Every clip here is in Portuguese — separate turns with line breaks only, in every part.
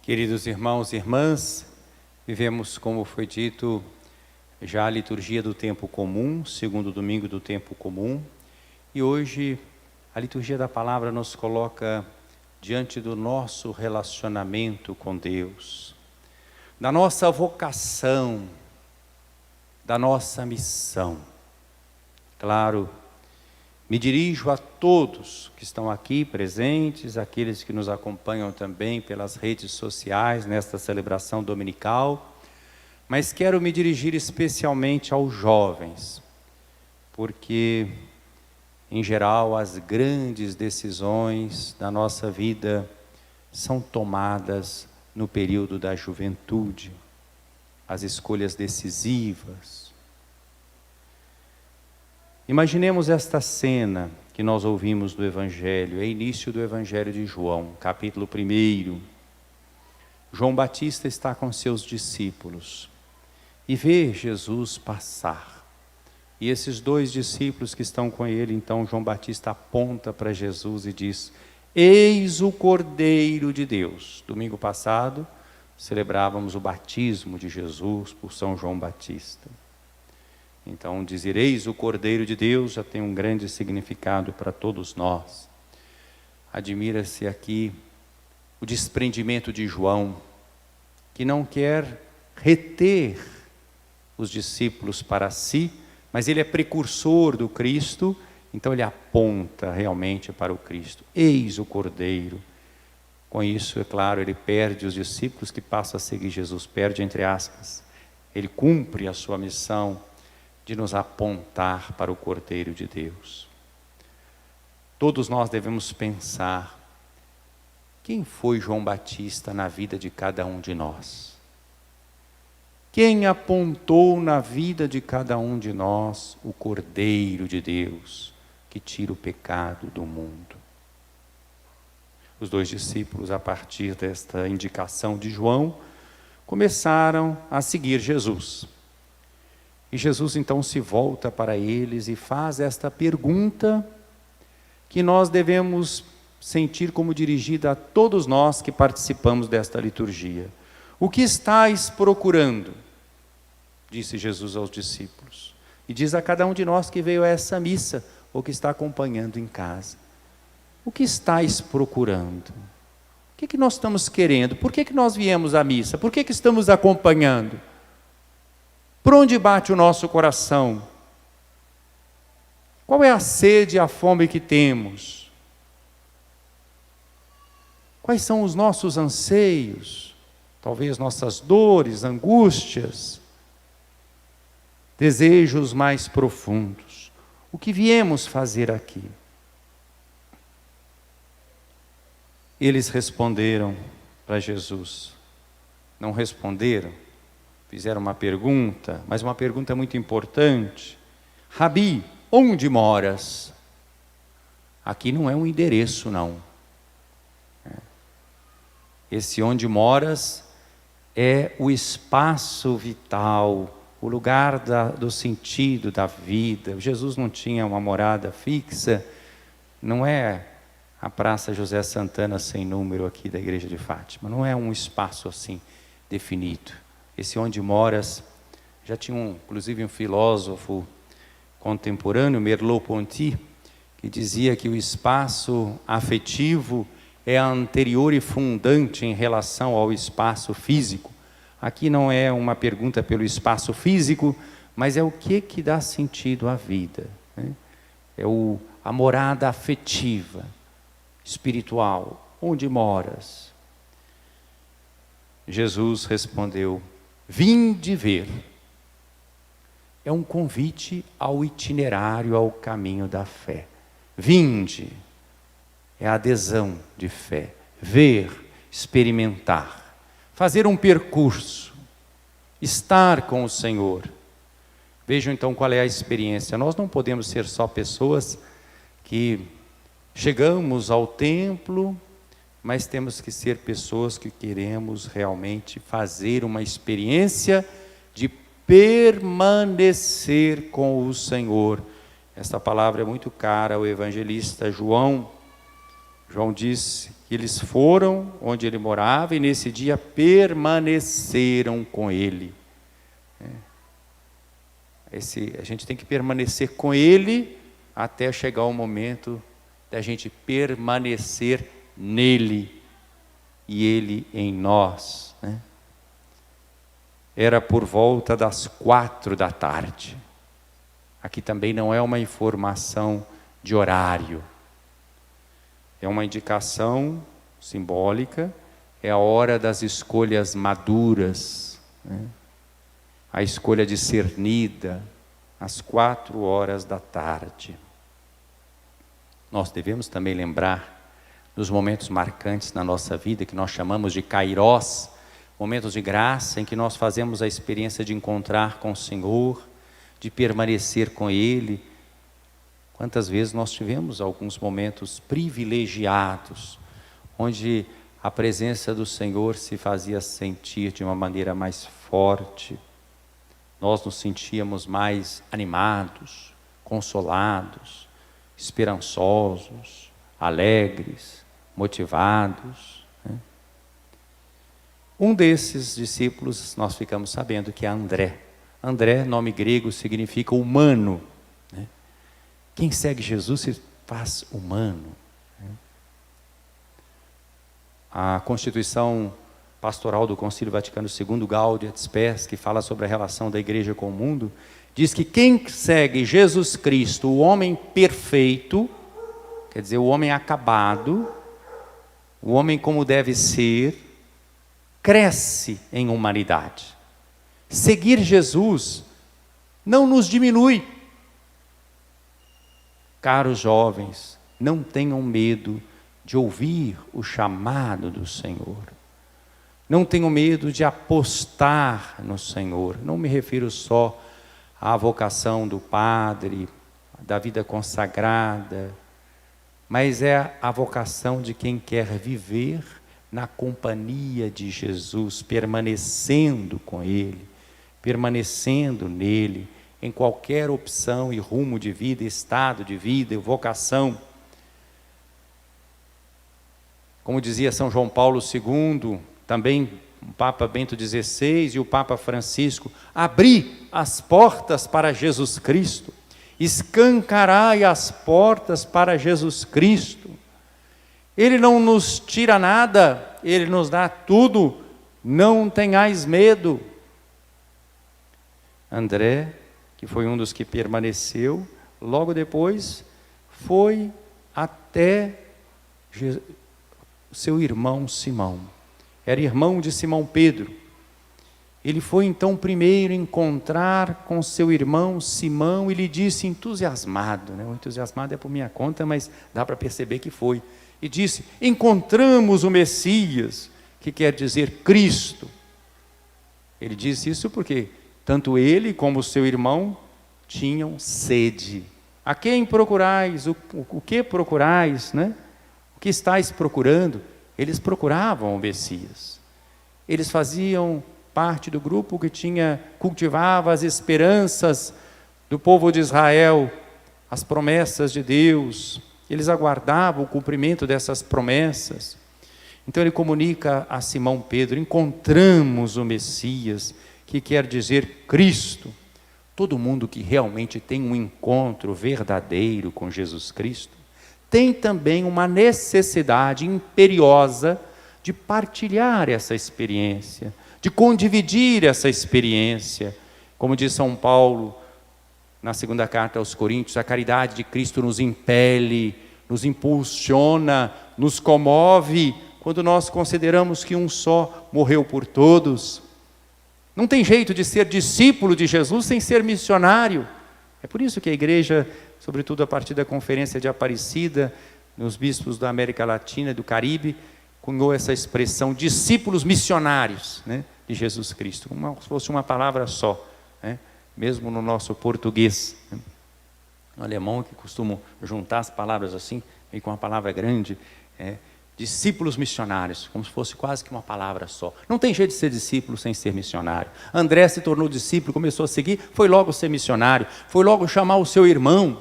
Queridos irmãos e irmãs, vivemos, como foi dito, já a liturgia do tempo comum, segundo domingo do tempo comum, e hoje a liturgia da palavra nos coloca diante do nosso relacionamento com Deus, da nossa vocação, da nossa missão. Claro, me dirijo a todos que estão aqui presentes, aqueles que nos acompanham também pelas redes sociais nesta celebração dominical, mas quero me dirigir especialmente aos jovens, porque, em geral, as grandes decisões da nossa vida são tomadas no período da juventude, as escolhas decisivas. Imaginemos esta cena que nós ouvimos do Evangelho, é início do Evangelho de João, capítulo 1. João Batista está com seus discípulos e vê Jesus passar. E esses dois discípulos que estão com ele, então João Batista aponta para Jesus e diz: eis o Cordeiro de Deus. Domingo passado, celebrávamos o batismo de Jesus por São João Batista. Então, dizer eis o Cordeiro de Deus já tem um grande significado para todos nós. Admira-se aqui o desprendimento de João, que não quer reter os discípulos para si, mas ele é precursor do Cristo, então ele aponta realmente para o Cristo. Eis o Cordeiro. Com isso, é claro, ele perde os discípulos que passam a seguir Jesus, perde entre aspas. Ele cumpre a sua missão de nos apontar para o Cordeiro de Deus. Todos nós devemos pensar, quem foi João Batista na vida de cada um de nós? Quem apontou na vida de cada um de nós o Cordeiro de Deus, que tira o pecado do mundo? Os dois discípulos, a partir desta indicação de João, começaram a seguir Jesus. E Jesus então se volta para eles e faz esta pergunta que nós devemos sentir como dirigida a todos nós que participamos desta liturgia. O que estáis procurando? Disse Jesus aos discípulos. E diz a cada um de nós que veio a essa missa ou que está acompanhando em casa. O que estáis procurando? O que nós estamos querendo? Por que nós viemos à missa? Por que estamos acompanhando? Por onde bate o nosso coração? Qual é a sede e a fome que temos? Quais são os nossos anseios? Talvez nossas dores, angústias, desejos mais profundos. O que viemos fazer aqui? Eles responderam para Jesus. Não responderam? Fizeram uma pergunta, mas uma pergunta muito importante. Rabi, onde moras? Aqui não é um endereço, não. Esse onde moras é o espaço vital, o lugar do sentido da vida. Jesus não tinha uma morada fixa, não é a Praça José Santana sem número aqui da Igreja de Fátima, não é um espaço assim definido. Esse onde moras, já tinha inclusive um filósofo contemporâneo, Merleau-Ponty, que dizia que o espaço afetivo é anterior e fundante em relação ao espaço físico. Aqui não é uma pergunta pelo espaço físico, mas é o que dá sentido à vida, né? É a morada afetiva, espiritual. Onde moras? Jesus respondeu: vinde ver. É um convite ao itinerário, ao caminho da fé. Vinde é a adesão de fé. Ver, experimentar, fazer um percurso, estar com o Senhor. Vejam então qual é a experiência. Nós não podemos ser só pessoas que chegamos ao templo, mas temos que ser pessoas que queremos realmente fazer uma experiência de permanecer com o Senhor. Essa palavra é muito cara ao evangelista João, João disse que eles foram onde ele morava e nesse dia permaneceram com ele. A gente tem que permanecer com ele até chegar o momento da gente permanecer nele e ele em nós. Era por volta das 4h. Aqui também não é uma informação de horário. É uma indicação simbólica, é a hora das escolhas maduras, a escolha discernida, às 4h. Nós devemos também lembrar dos momentos marcantes na nossa vida, que nós chamamos de kairós, momentos de graça, em que nós fazemos a experiência de encontrar com o Senhor, de permanecer com Ele. Quantas vezes nós tivemos alguns momentos privilegiados, onde a presença do Senhor se fazia sentir de uma maneira mais forte. Nós nos sentíamos mais animados, consolados, esperançosos, alegres, motivados. Um desses discípulos, nós ficamos sabendo que é André. André, nome grego, significa humano. Quem segue Jesus se faz humano. A Constituição Pastoral do Concílio Vaticano II, Gaudium et Spes, que fala sobre a relação da igreja com o mundo, diz que quem segue Jesus Cristo, o homem perfeito, quer dizer, o homem acabado, o homem como deve ser, cresce em humanidade. Seguir Jesus não nos diminui. Caros jovens, não tenham medo de ouvir o chamado do Senhor. Não tenham medo de apostar no Senhor. Não me refiro só à vocação do padre, da vida consagrada, mas é a vocação de quem quer viver na companhia de Jesus, permanecendo com Ele, permanecendo nele, em qualquer opção e rumo de vida, estado de vida, vocação. Como dizia São João Paulo II, também o Papa Bento XVI e o Papa Francisco, abri as portas para Jesus Cristo, escancarai as portas para Jesus Cristo. Ele não nos tira nada, Ele nos dá tudo, não tenhais medo. André, que foi um dos que permaneceu, logo depois foi até seu irmão Simão. Era irmão de Simão Pedro. Ele foi então primeiro encontrar com seu irmão Simão e lhe disse entusiasmado, o entusiasmado é por minha conta, mas dá para perceber que foi. E disse, encontramos o Messias, que quer dizer Cristo. Ele disse isso porque tanto ele como seu irmão tinham sede. A quem procurais? O que procurais? O que estáis procurando? Eles procuravam o Messias. Eles faziam parte do grupo que cultivava as esperanças do povo de Israel, as promessas de Deus. Eles aguardavam o cumprimento dessas promessas. Então ele comunica a Simão Pedro, encontramos o Messias, que quer dizer Cristo. Todo mundo que realmente tem um encontro verdadeiro com Jesus Cristo, tem também uma necessidade imperiosa de partilhar essa experiência, de condividir essa experiência. Como diz São Paulo, na segunda carta aos Coríntios, a caridade de Cristo nos impele, nos impulsiona, nos comove, quando nós consideramos que um só morreu por todos. Não tem jeito de ser discípulo de Jesus sem ser missionário. É por isso que a igreja, sobretudo a partir da conferência de Aparecida, nos bispos da América Latina e do Caribe, cunhou essa expressão, discípulos missionários, de Jesus Cristo, como se fosse uma palavra só, mesmo no nosso português. No alemão, que costumam juntar as palavras assim, e com uma palavra grande, discípulos missionários, como se fosse quase que uma palavra só. Não tem jeito de ser discípulo sem ser missionário. André se tornou discípulo, começou a seguir, foi logo ser missionário, foi logo chamar o seu irmão.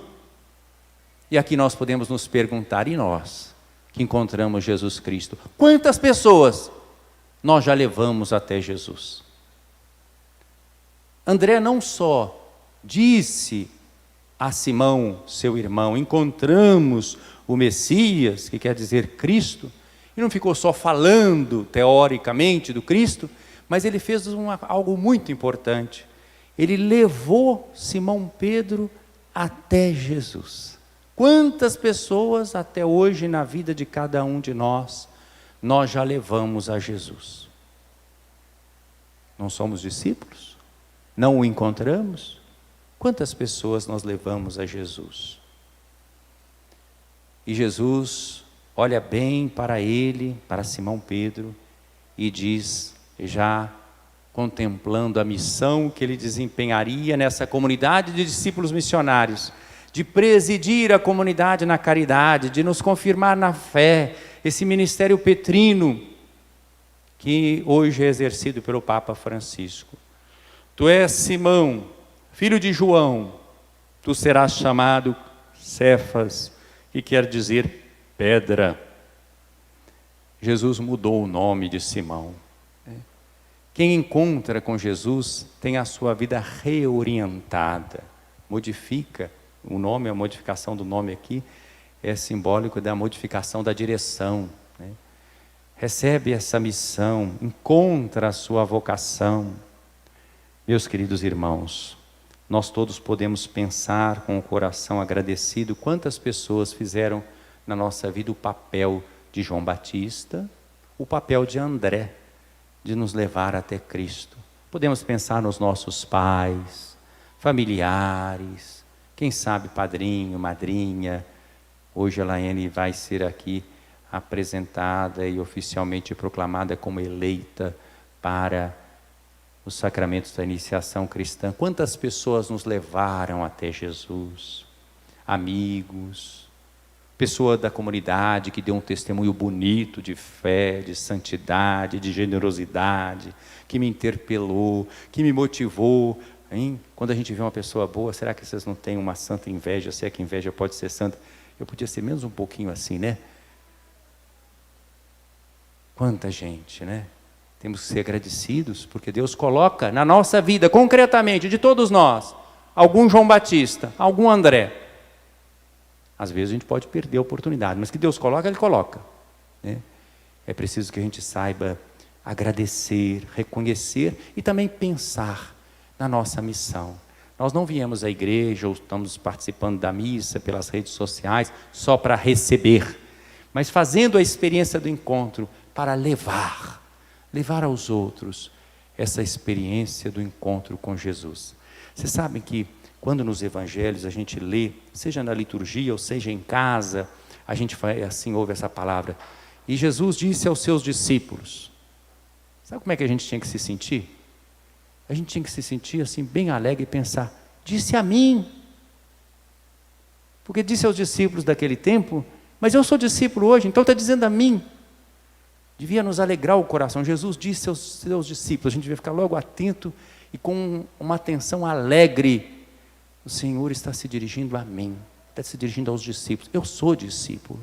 E aqui nós podemos nos perguntar, e nós? que encontramos Jesus Cristo. Quantas pessoas nós já levamos até Jesus? André não só disse a Simão, seu irmão, encontramos o Messias, que quer dizer Cristo, e não ficou só falando teoricamente do Cristo, mas ele fez algo muito importante. Ele levou Simão Pedro até Jesus. Quantas pessoas até hoje na vida de cada um de nós já levamos a Jesus? Não somos discípulos? Não o encontramos? Quantas pessoas nós levamos a Jesus? E Jesus olha bem para ele, para Simão Pedro, e diz, já contemplando a missão que ele desempenharia nessa comunidade de discípulos missionários, de presidir a comunidade na caridade, de nos confirmar na fé, esse ministério petrino, que hoje é exercido pelo Papa Francisco. Tu és Simão, filho de João, tu serás chamado Cefas, que quer dizer pedra. Jesus mudou o nome de Simão. Quem encontra com Jesus tem a sua vida reorientada, modifica o nome, a modificação do nome aqui é simbólico da modificação da direção, né? Recebe essa missão, encontra a sua vocação. Meus queridos irmãos, nós todos podemos pensar com o coração agradecido quantas pessoas fizeram na nossa vida o papel de João Batista, o papel de André, de nos levar até Cristo. Podemos pensar nos nossos pais, familiares, quem sabe padrinho, madrinha. Hoje a Laene vai ser aqui apresentada e oficialmente proclamada como eleita para os sacramentos da iniciação cristã. Quantas pessoas nos levaram até Jesus? Amigos, pessoa da comunidade que deu um testemunho bonito de fé, de santidade, de generosidade, que me interpelou, que me motivou. Hein? Quando a gente vê uma pessoa boa, será que vocês não têm uma santa inveja? Se é que inveja pode ser santa, eu podia ser menos um pouquinho assim, né? Quanta gente, né? Temos que ser agradecidos, porque Deus coloca na nossa vida, concretamente, de todos nós, algum João Batista, algum André. Às vezes a gente pode perder a oportunidade, mas que Deus coloca, Ele coloca, né? É preciso que a gente saiba agradecer, reconhecer e também pensar na nossa missão. Nós não viemos à igreja ou estamos participando da missa pelas redes sociais só para receber, mas fazendo a experiência do encontro para levar aos outros essa experiência do encontro com Jesus. Vocês sabem que quando nos evangelhos a gente lê, seja na liturgia ou seja em casa, a gente assim ouve essa palavra. E Jesus disse aos seus discípulos. Sabe como é que a gente tinha que se sentir? A gente tinha que se sentir assim bem alegre e pensar, disse a mim. Porque disse aos discípulos daquele tempo, mas eu sou discípulo hoje, então está dizendo a mim. Devia nos alegrar o coração. Jesus disse aos seus discípulos, a gente devia ficar logo atento e com uma atenção alegre. O Senhor está se dirigindo a mim, está se dirigindo aos discípulos. Eu sou discípulo.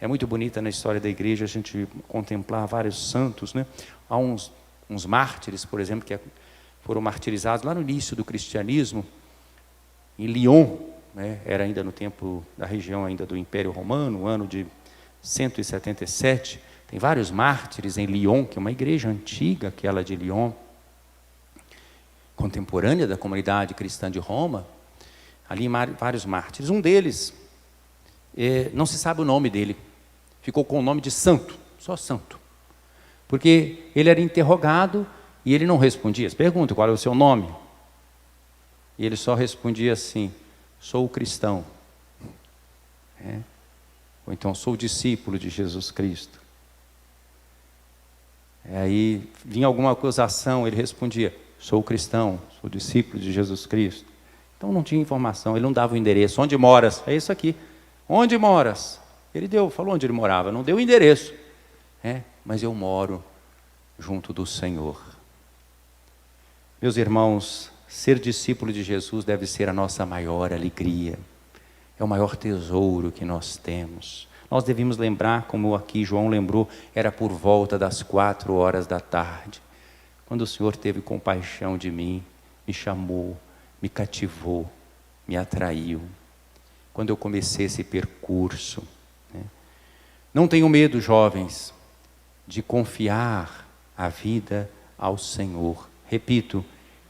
É muito bonita na história da igreja a gente contemplar vários santos, né? Há uns mártires, por exemplo, que foram martirizados lá no início do cristianismo, em Lyon, né? Era ainda no tempo da região ainda do Império Romano, ano de 177. Tem vários mártires em Lyon, que é uma igreja antiga, aquela de Lyon, contemporânea da comunidade cristã de Roma. Ali vários mártires. Um deles, não se sabe o nome dele, ficou com o nome de santo, só santo. Porque ele era interrogado e ele não respondia. Pergunta, qual é o seu nome? E ele só respondia assim, sou cristão. Ou então, sou discípulo de Jesus Cristo. Aí vinha alguma acusação, ele respondia, sou cristão, sou discípulo de Jesus Cristo. Então não tinha informação, ele não dava o endereço. Onde moras? É isso aqui. Onde moras? Ele falou onde ele morava, não deu o endereço. Mas eu moro junto do Senhor. Meus irmãos, ser discípulo de Jesus deve ser a nossa maior alegria. É o maior tesouro que nós temos. nós devemos lembrar, como aqui João lembrou, era por volta das 4 horas da tarde, quando o Senhor teve compaixão de mim, me chamou, me cativou, me atraiu, quando eu comecei esse percurso. Não tenham medo, jovens, de confiar a vida ao Senhor. Repito,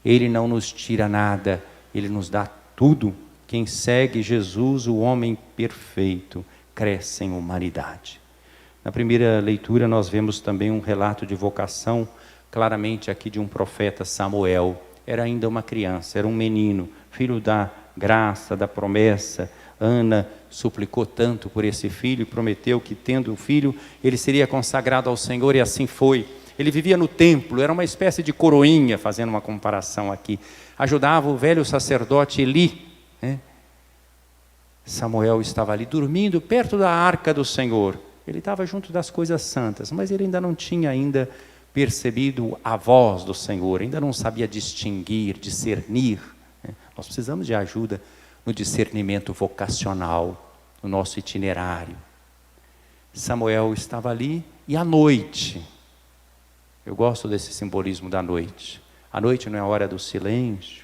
Ele não nos tira nada, Ele nos dá tudo. Quem segue Jesus, o homem perfeito, cresce em humanidade. Na primeira leitura nós vemos também um relato de vocação, claramente aqui de um profeta, Samuel. Era ainda uma criança, era um menino, filho da graça, da promessa. Ana suplicou tanto por esse filho e prometeu que, tendo o filho, ele seria consagrado ao Senhor, e assim foi. Ele vivia no templo, era uma espécie de coroinha, fazendo uma comparação aqui. Ajudava o velho sacerdote Eli. Samuel estava ali dormindo perto da arca do Senhor. Ele estava junto das coisas santas, mas ele ainda não tinha percebido a voz do Senhor, ainda não sabia distinguir, discernir. Nós precisamos de ajuda no discernimento vocacional, no nosso itinerário. Samuel estava ali, e à noite, eu gosto desse simbolismo da noite. A noite não é a hora do silêncio,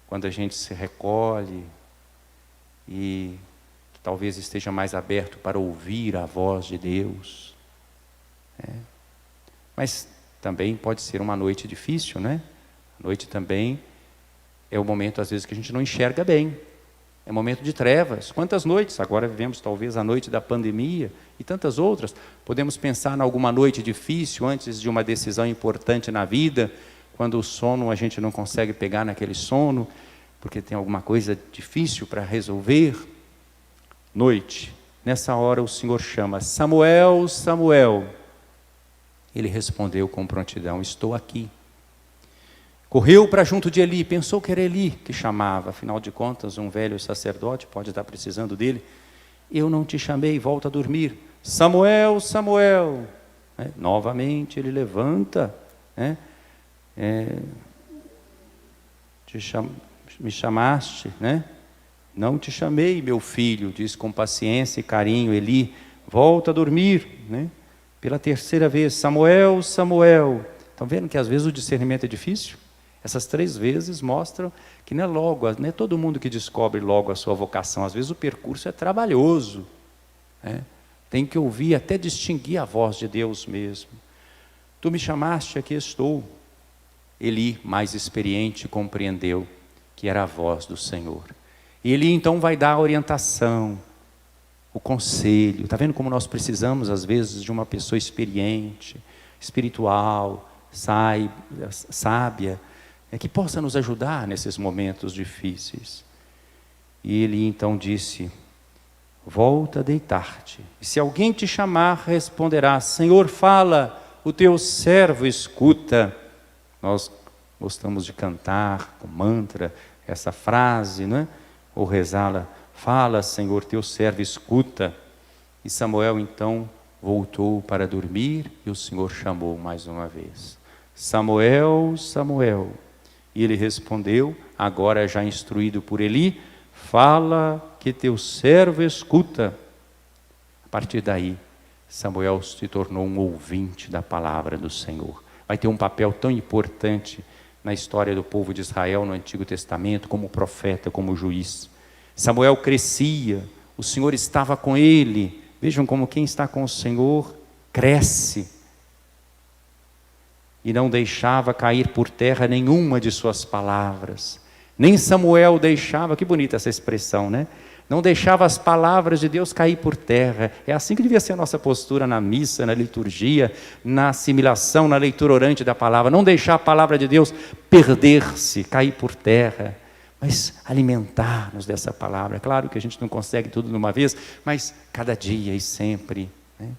quando a gente se recolhe e talvez esteja mais aberto para ouvir a voz de Deus. Mas também pode ser uma noite difícil, né? A noite também é o momento, às vezes, que a gente não enxerga bem. É momento de trevas. Quantas noites? Agora vivemos talvez a noite da pandemia e tantas outras. Podemos pensar em alguma noite difícil antes de uma decisão importante na vida, quando o sono a gente não consegue pegar naquele sono, porque tem alguma coisa difícil para resolver. Noite. Nessa hora o Senhor chama: Samuel, Samuel. Ele respondeu com prontidão: estou aqui. Correu para junto de Eli, pensou que era Eli que chamava, afinal de contas um velho sacerdote pode estar precisando dele. Eu não te chamei, volta a dormir. Samuel, Samuel. Novamente ele levanta. Me chamaste, né? Não te chamei, meu filho, diz com paciência e carinho Eli. Volta a dormir, né? Pela terceira vez: Samuel, Samuel. Estão vendo que às vezes o discernimento é difícil? Essas 3 vezes mostram que não é todo mundo que descobre logo a sua vocação. Às vezes o percurso é trabalhoso. Tem que ouvir até distinguir a voz de Deus mesmo. Tu me chamaste, aqui estou. Eli, mais experiente, compreendeu que era a voz do Senhor. E Eli então vai dar a orientação, o conselho. Está vendo como nós precisamos às vezes de uma pessoa experiente, espiritual, sábia, que possa nos ajudar nesses momentos difíceis. E ele então disse: volta a deitar-te, e se alguém te chamar, responderá: Senhor, fala, o teu servo escuta. Nós gostamos de cantar com mantra essa frase, não é? Ou rezá-la: fala, Senhor, teu servo escuta. E Samuel então voltou para dormir, e o Senhor chamou mais uma vez: Samuel, Samuel. E ele respondeu, agora já instruído por Eli: fala, que teu servo escuta. A partir daí, Samuel se tornou um ouvinte da palavra do Senhor. Vai ter um papel tão importante na história do povo de Israel no Antigo Testamento, como profeta, como juiz. Samuel crescia, o Senhor estava com ele. Vejam como quem está com o Senhor cresce. E não deixava cair por terra nenhuma de suas palavras. Nem Samuel deixava, que bonita essa expressão, né? Não deixava as palavras de Deus cair por terra. É assim que devia ser a nossa postura na missa, na liturgia, na assimilação, na leitura orante da palavra. Não deixar a palavra de Deus perder-se, cair por terra, mas alimentar-nos dessa palavra. É claro que a gente não consegue tudo de uma vez, mas cada dia e sempre, né?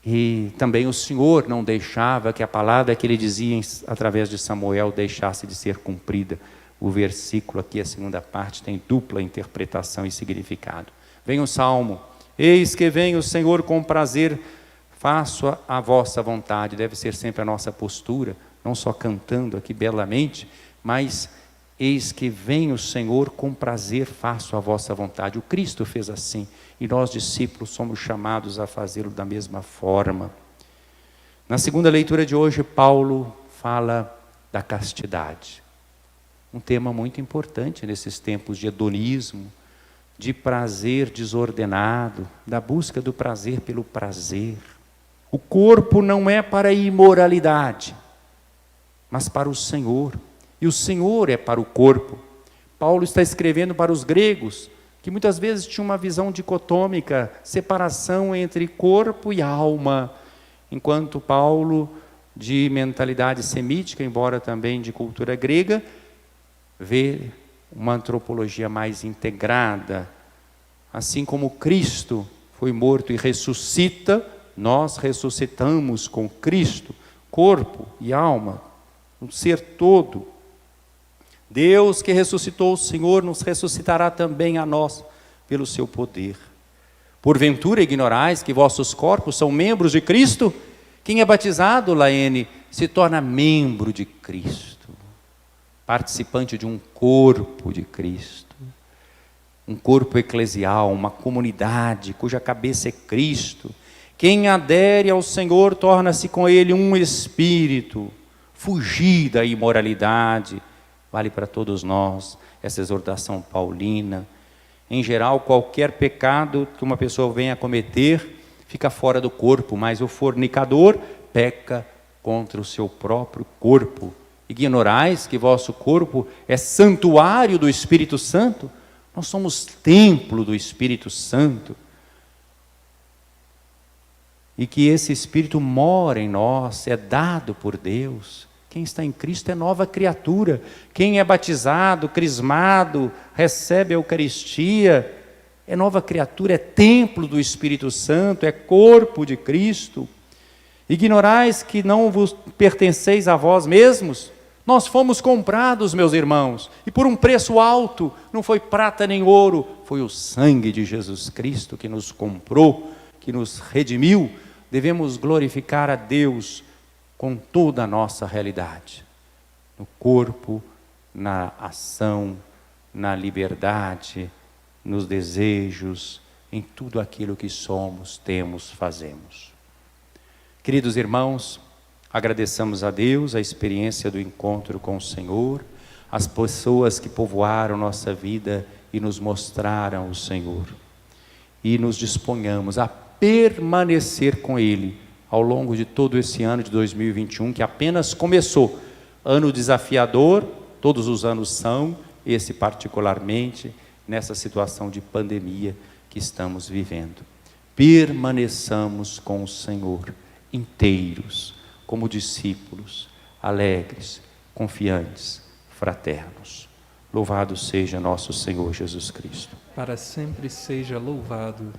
E também o Senhor não deixava que a palavra que ele dizia através de Samuel deixasse de ser cumprida. O versículo aqui, a segunda parte, tem dupla interpretação e significado. Vem o Salmo: eis que vem o Senhor com prazer, faço a vossa vontade. Deve ser sempre a nossa postura, não só cantando aqui belamente, mas eis que vem o Senhor, com prazer faço a vossa vontade. O Cristo fez assim, e nós, discípulos, somos chamados a fazê-lo da mesma forma. Na segunda leitura de hoje, Paulo fala da castidade. Um tema muito importante nesses tempos de hedonismo, de prazer desordenado, da busca do prazer pelo prazer. O corpo não é para a imoralidade, mas para o Senhor. E o Senhor é para o corpo. Paulo está escrevendo para os gregos, que muitas vezes tinham uma visão dicotômica, separação entre corpo e alma. Enquanto Paulo, de mentalidade semítica, embora também de cultura grega, vê uma antropologia mais integrada. Assim como Cristo foi morto e ressuscita, nós ressuscitamos com Cristo, corpo e alma, um ser todo. Deus que ressuscitou o Senhor nos ressuscitará também a nós pelo seu poder. Porventura ignorais que vossos corpos são membros de Cristo? Quem é batizado, Laene, se torna membro de Cristo, participante de um corpo de Cristo, um corpo eclesial, uma comunidade cuja cabeça é Cristo. Quem adere ao Senhor torna-se com Ele um espírito. Fugir da imoralidade, vale para todos nós essa exortação paulina. Em geral, qualquer pecado que uma pessoa venha a cometer fica fora do corpo, mas o fornicador peca contra o seu próprio corpo. Ignorais que vosso corpo é santuário do Espírito Santo? Nós somos templo do Espírito Santo. E que esse Espírito mora em nós, é dado por Deus. Quem está em Cristo é nova criatura. Quem é batizado, crismado, recebe a Eucaristia, é nova criatura, é templo do Espírito Santo, é corpo de Cristo. Ignorais que não vos pertenceis a vós mesmos? Nós fomos comprados, meus irmãos, e por um preço alto, não foi prata nem ouro, foi o sangue de Jesus Cristo que nos comprou, que nos redimiu. Devemos glorificar a Deus com toda a nossa realidade, no corpo, na ação, na liberdade, nos desejos, em tudo aquilo que somos, temos, fazemos. Queridos irmãos, agradeçamos a Deus a experiência do encontro com o Senhor, as pessoas que povoaram nossa vida e nos mostraram o Senhor. E nos disponhamos a permanecer com Ele ao longo de todo esse ano de 2021, que apenas começou. Ano desafiador, todos os anos são, esse particularmente, nessa situação de pandemia que estamos vivendo. Permaneçamos com o Senhor, inteiros, como discípulos, alegres, confiantes, fraternos. Louvado seja nosso Senhor Jesus Cristo.
Para sempre seja louvado.